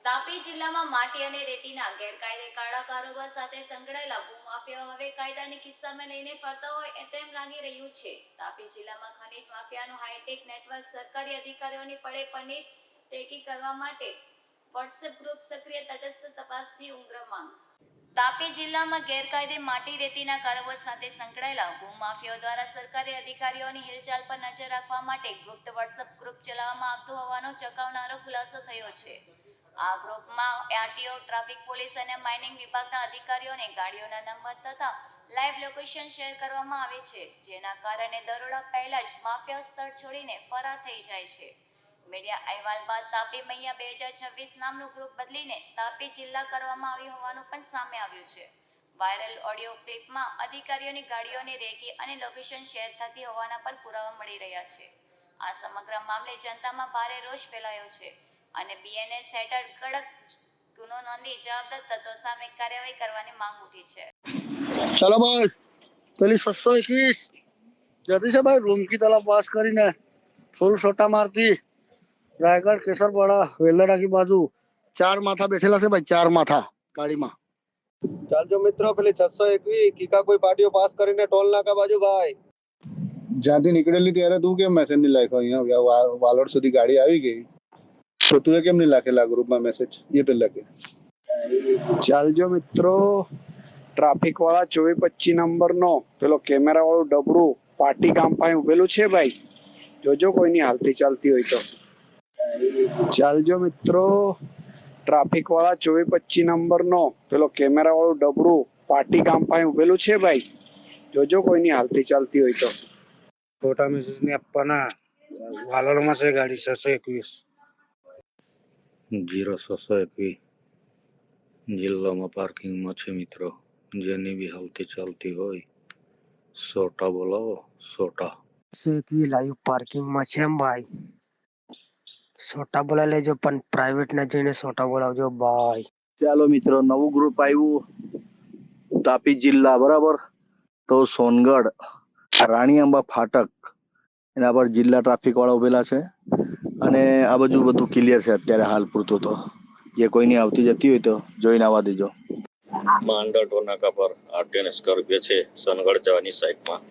તાપી જિલ્લામાં માટી અને રેતીના ગેરકાયદે કાળા કારોબાર સાથે સંકળાયેલા ભૂમાફિયાઓ હવે કાયદાની કિસ્સામાં લઈને ફરતા હોય તેમ લાગી રહ્યું છે. તાપી જિલ્લામાં ખનીજ માફિયાનું હાઈટેક નેટવર્ક સરકારી અધિકારીઓની પડે પરની ટેકી કરવા માટે વોટ્સએપ ગ્રુપ સક્રિય તટસ્થ તપાસની ઉગ્ર માંગ. તાપી જિલ્લામાં ગેરકાયદે માટી રેતીના કારોબાર સાથે સંકળાયેલા ભૂમાફિયાઓ દ્વારા સરકારી અધિકારીઓની હિલચાલ પર નજર રાખવા માટે ગુપ્ત વોટ્સએપ ગ્રુપ ચલાવવામાં આવતો હોવાનો ચોંકાવનારો ખુલાસો થયો છે. આ ગ્રુપમાં આરટીઓ, ટ્રાફિક પોલીસ અને માઇનિંગ વિભાગના અધિકારીઓને ગાડીઓના નંબર તથા લાઈવ લોકેશન શેર કરવામાં આવે છે, જેના કારણે દરોડા પહેલા જ માફિયા સ્થળ છોડીને ફરાર થઈ જાય છે. મીડિયા અહેવાલ બાદ તાપી મૈયા 2026 નામનું ગ્રુપ બદલીને તાપી જિલ્લા કરવામાં આવ્યું હોવાનું પણ સામે આવ્યું છે. વાયરલ ઓડિયો ક્લિપમાં અધિકારીઓની ગાડીઓની રેકી અને લોકેશન શેર થતી હોવાના પણ પુરાવા મળી રહ્યા છે. આ સમગ્ર મામલે જનતામાં ભારે રોષ ફેલાયો છે અને બીએનએસ હેઠળ કડક ગુનો નોંધી જવાબદાર તત્વો સામે કાર્યવાહી કરવાની માંગ ઉઠી છે. ચલો ભાઈ, પેલી 721 જતી છે ભાઈ રૂમકી તલાવ પાસ કરીને ફૂલ સોટા મારતી રાયગઢ કેસરપાડા વેલરાકી બાજુ 4 માથા બેઠેલા છે ભાઈ, 4 માથા ગાડીમાં. ચાલજો મિત્રો, પેલી 621 કીકા કોઈ પાટીઓ પાસ કરીને ટોલ નાકા બાજુ ભાઈ. જ્યાંથી નીકળેલી ત્યારે તું કેમ મેસેજ નહીં લખ્યો? અહીંયા વાલોડ સુધી ગાડી આવી ગઈ તો તું કેમ નહીં લખેલા ગ્રુપમાં મેસેજ? એ પેલા કે ચાલજો મિત્રો, ટ્રાફિક વાળા 2425 નંબર નો પેલો કેમેરા વાળું ડબડું પાટી ગામ પાસે ઉભેલું છે ભાઈ, જોજો કોઈની હાલતી ચાલતી હોય તો. ચાલજો મિત્રો, ટ્રાફિક વાળા 2425 નંબર નો પેલો કેમેરા વાળું ડબડું પાટી ગામ પાસે ઉભેલું છે ભાઈ, જોજો કોઈની હાલતી ચાલતી હોય તો. ખોટા મેસેજ ને આપવાના. વાલોડમાં છે ગાડી 621 0621 જિલ્લામાં પાર્કિંગમાં છે મિત્રો. જેની બી હાલતી ચાલતી હોય સોટા બોલાવો, સોટા. 621 લાઈવ પાર્કિંગમાં છે એમ ભાઈ, સોટા બોલાવી લેજો, પણ પ્રાઇવેટ ના જઈને સોટા બોલાવજો ભાઈ. ચાલો મિત્રો, નવું ગ્રુપ આવ્યું તાપી જિલ્લા, બરાબર. તો સોનગઢ રાણીઆંબા ફાટક એના પર જિલ્લા ટ્રાફિક વાળા ઉભેલા છે અને આ બાજુ બધું ક્લિયર છે અત્યારે હાલ પૂરતું. તો જે કોઈની આવતી જતી હોય તો જોઈને આવવા દેજો. માંડળ ટોનાકા પર આરટીઓ સ્કોર્પિયો છે સોનગઢ જવાની સાઈડમાં.